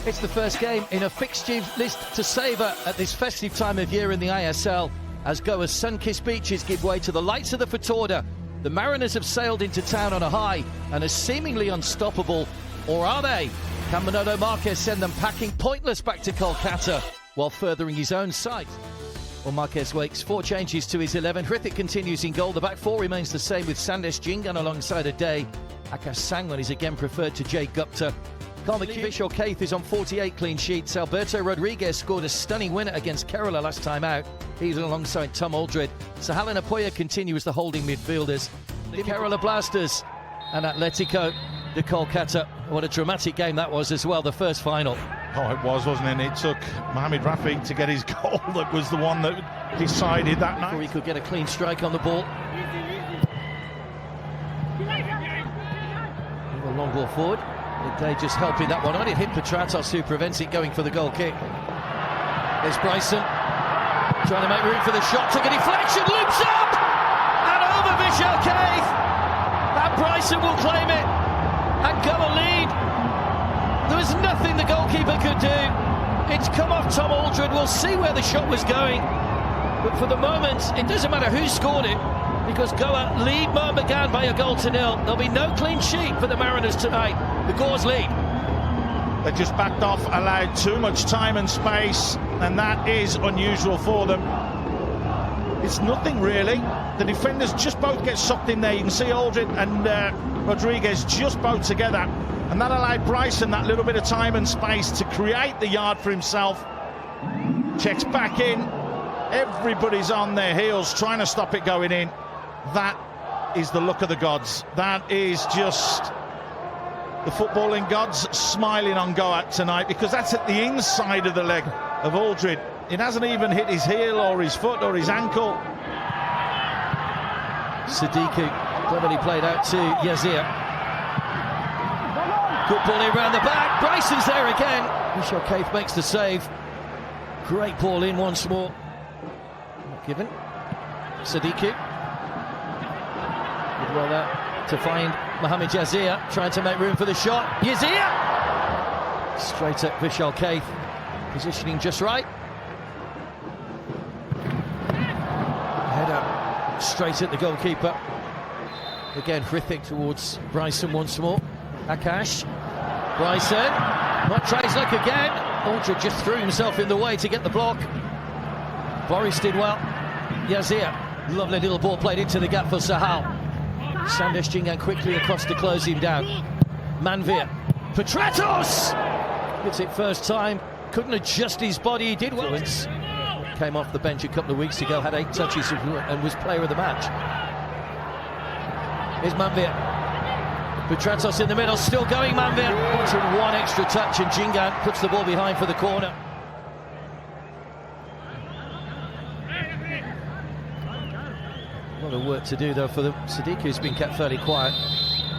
It's the first game in a fixture list to savour at this festive time of year in the ISL as Goa's sun-kissed beaches give way to the lights of the Fatorda. The Mariners have sailed into town on a high and are seemingly unstoppable. Or are they? Can Manolo Marquez send them packing pointless back to Kolkata while furthering his own sight? Well, Marquez wakes 4 changes to his 11. Hrithik continues in goal. The back 4 remains the same with Sandesh Jingan alongside Ade. Akash Sangwan is again preferred to Jay Gupta. Vishal Kaith is on 48 clean sheets. Alberto Rodriguez scored a stunning winner against Kerala last time out. He's alongside Tom Aldred. Sahal and Apoya continue as the holding midfielders. The Kerala Blasters and Atletico de Kolkata. What a dramatic game that was as well, the first final. Oh, it was, wasn't it? It took Mohamed Rafi to get his goal that was the one that decided that night. Before he could get a clean strike on the ball. A long ball forward. They just helping that one on. It hit Petratos, who prevents it going for the goal kick. There's Bryson trying to make room for the shot. Took a deflection, loops up and over Vishal Kaith. And Bryson will claim it and go a lead. There was nothing the goalkeeper could do. It's come off Tom Aldred. We'll see where the shot was going. But for the moment, it doesn't matter who scored it, because Goa lead Mohun Bagan by 1-0. There'll be no clean sheet for the Mariners tonight. The Gores lead. They just backed off, allowed too much time and space, and that is unusual for them. It's nothing really. The defenders just both get sucked in there. You can see Aldred and Rodriguez just both together, and that allowed Bryson that little bit of time and space to create the yard for himself. Checks back in. Everybody's on their heels trying to stop it going in. That is the luck of the gods. That is just the footballing gods smiling on Goa tonight, because that's at the inside of the leg of Aldred. It hasn't even hit his heel or his foot or his ankle. Sadiku cleverly played out to Yazir. Good ball in round the back. Bryson's there again. Vishal Kaith makes the save. Great ball in once more. Not given. Sadiku. Good well there to find Mohamed Yazir, trying to make room for the shot. Yazir! Straight at Vishal Kaith. Positioning just right. Header straight at the goalkeeper. Again, Hrithik towards Bryson once more. Akash. Bryson. Not tries luck again. Aldred just threw himself in the way to get the block. Boris did well. Yazir. Lovely little ball played into the gap for Sahal. Sandesh Jingan quickly across to close him down. Manvir. Petratos! Hits it first time. Couldn't adjust his body. He did well. Came off the bench a couple of weeks ago, had 8 touches and was player of the match. Here's Manvir. Petratos in the middle, still going Manvir. Wanted one extra touch and Jingan puts the ball behind for the corner. A lot of work to do though for them. Sadiqu's been kept fairly quiet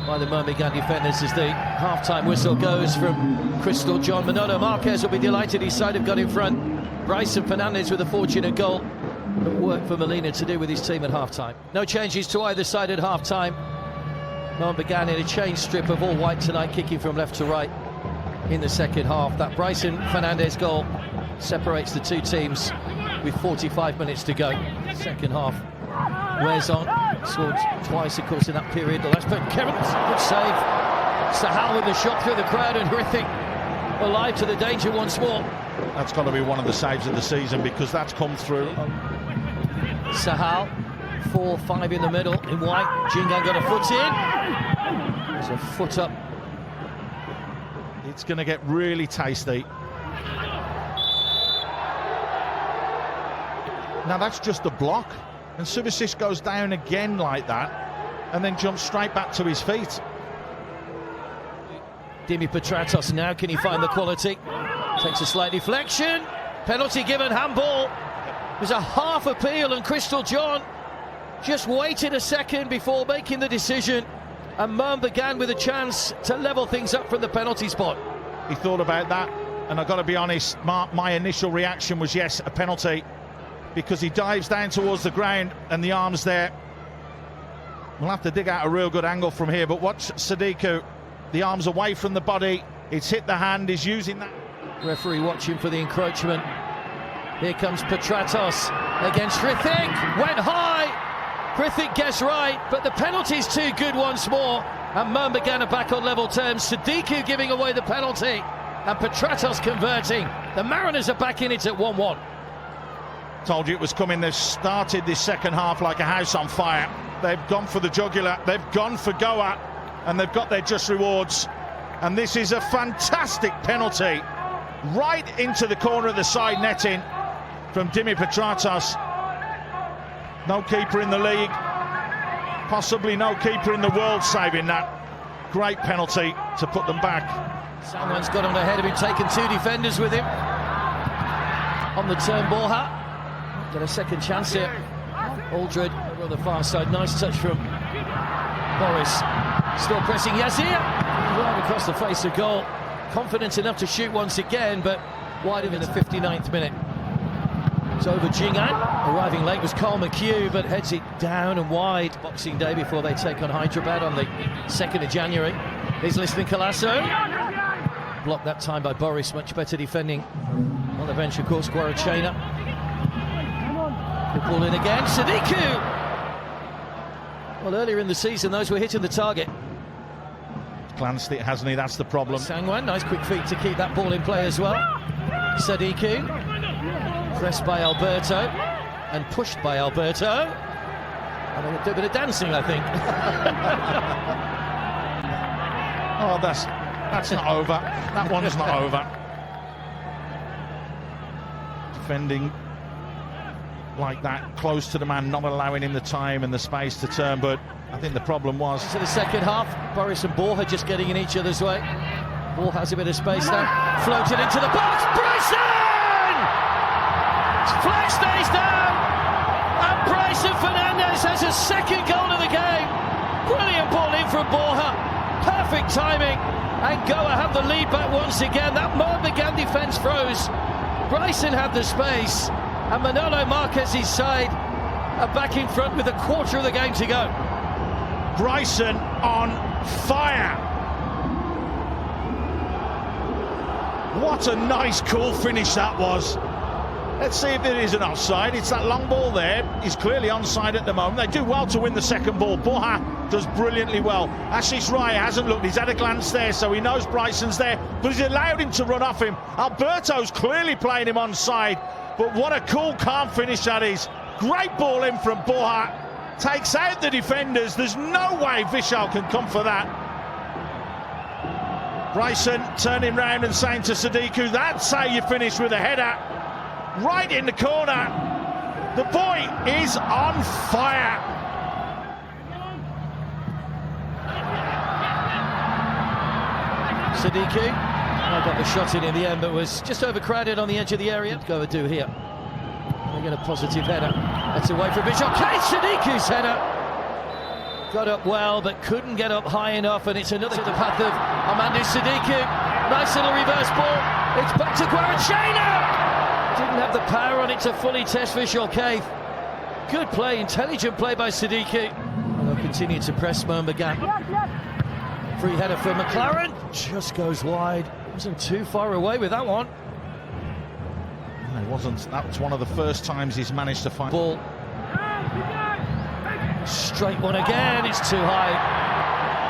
by the Mohun Bagan defenders as the half-time whistle goes from Crystal John. Manolo Marquez will be delighted his side have got in front. Bryson Fernandez with a fortunate goal. But work for Molina to do with his team at half-time. No changes to either side at half-time. Mohun Bagan in a change strip of all white tonight, kicking from left to right in the second half. That Bryson Fernandez goal separates the two teams with 45 minutes to go. Second half wears on. Scored twice, of course, in that period. The last but Kevin, good save. Sahal with the shot through the crowd, and Hrithik alive to the danger once more. That's got to be one of the saves of the season, because that's come through. Sahal, 4-5 in the middle in white. Jingan got a foot in. There's a foot up. It's going to get really tasty. Now that's just a block, and Subasic goes down again like that and then jumps straight back to his feet. Dimi Petratos now, can he find the quality? Takes a slight deflection. Penalty given, handball. There's a half appeal, and Crystal John just waited a second before making the decision, and Mohun Bagan with a chance to level things up from the penalty spot. He thought about that, and I've got to be honest, my initial reaction was yes, a penalty, because he dives down towards the ground and the arm's there. We'll have to dig out a real good angle from here, but watch Sadiku. The arm's away from the body, it's hit the hand, he's using that. Referee watching for the encroachment. Here comes Petratos against Hrithik. Went high. Hrithik gets right, but the penalty's too good once more. And Mohun Bagan are back on level terms. Sadiku giving away the penalty. And Petratos converting. The Mariners are back in it at 1-1. Told you it was coming. They've started this second half like a house on fire. They've gone for the jugular. They've gone for Goa. And they've got their just rewards. And this is a fantastic penalty. Right into the corner of the side netting from Dimi Petratos. No keeper in the league, possibly no keeper in the world saving that. Great penalty to put them back. Someone's got him ahead of him, taken two defenders with him. On the turn, Borja. Get a second chance here. Aldred over on the far side. Nice touch from Boris. Still pressing Yazir. Right across the face of goal. Confident enough to shoot once again, but wide in the 59th minute. It's over Jingan. Arriving late was Cole McHugh, but heads it down and wide. Boxing Day before they take on Hyderabad on the 2nd of January. Here's Liston Colasso. Blocked that time by Boris, much better defending. On the bench, of course, Guarachena. The ball in again, Sadiku! Well, earlier in the season, those were hitting the target. Glanced it, hasn't he? That's the problem. Sangwan, nice quick feet to keep that ball in play as well. Sadiku. Pressed by Alberto and pushed by Alberto. And they'll do a bit of dancing, I think. Oh, that's not over. That one's not over. Defending like that, close to the man, not allowing him the time and the space to turn, but I think the problem was... To the second half, Boris and Borja just getting in each other's way. Ball has a bit of space now. Floated into the box. Bryson! Flag stays down, and Bryson Fernandez has a second goal of the game. Brilliant ball in from Borja, perfect timing, and Goa have the lead back once again. That Mohun Bagan defence froze. Bryson had the space, and Manolo Marquez's side are back in front with a quarter of the game to go. Bryson on fire. What a nice, cool finish that was. Let's see if there is an offside. It's that long ball there. He's clearly onside at the moment. They do well to win the second ball. Borja does brilliantly well. Ashish Rai hasn't looked. He's had a glance there, so he knows Bryson's there. But he's allowed him to run off him. Alberto's clearly playing him onside. But what a cool, calm finish that is. Great ball in from Borja. Takes out the defenders. There's no way Vishal can come for that. Bryson turning round and saying to Sadiku, that's how you finish with a header. Right in the corner. The boy is on fire. Sadiku, I got the shot in the end, but was just overcrowded on the edge of the area. Go and do here. They get a positive header. That's away from Bishop. Sadiku's header. Got up well, but couldn't get up high enough, and it's another to the path of Amadou Sadiku. Nice little reverse ball. It's back to Guarachena. Didn't have the power on it to fully test Vishal Kaith. Good play, intelligent play by Sadiku. And they'll continue to press Mohun Bagan. Free header for McLaren. Just goes wide. Wasn't too far away with that one. No, it wasn't. That was one of the first times he's managed to find ball. Straight one again. It's too high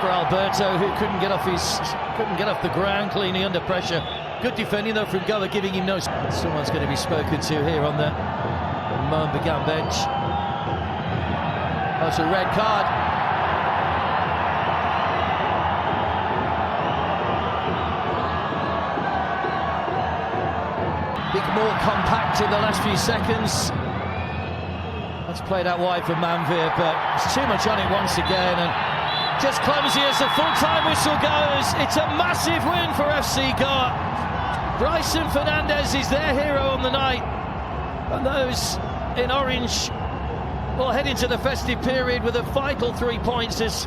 for Alberto, who couldn't get off the ground cleanly under pressure. Good defending though from Goa, giving him no... Someone's going to be spoken to here on the Mohun Bagan bench. That's a red card. Big more compact in the last few seconds. That's played out wide for Manvir, but it's too much on it once again, and just clumsy as the full-time whistle goes. It's a massive win for FC Goa. Bryson Fernandez is their hero on the night, and those in orange will head into the festive period with a vital 3 points as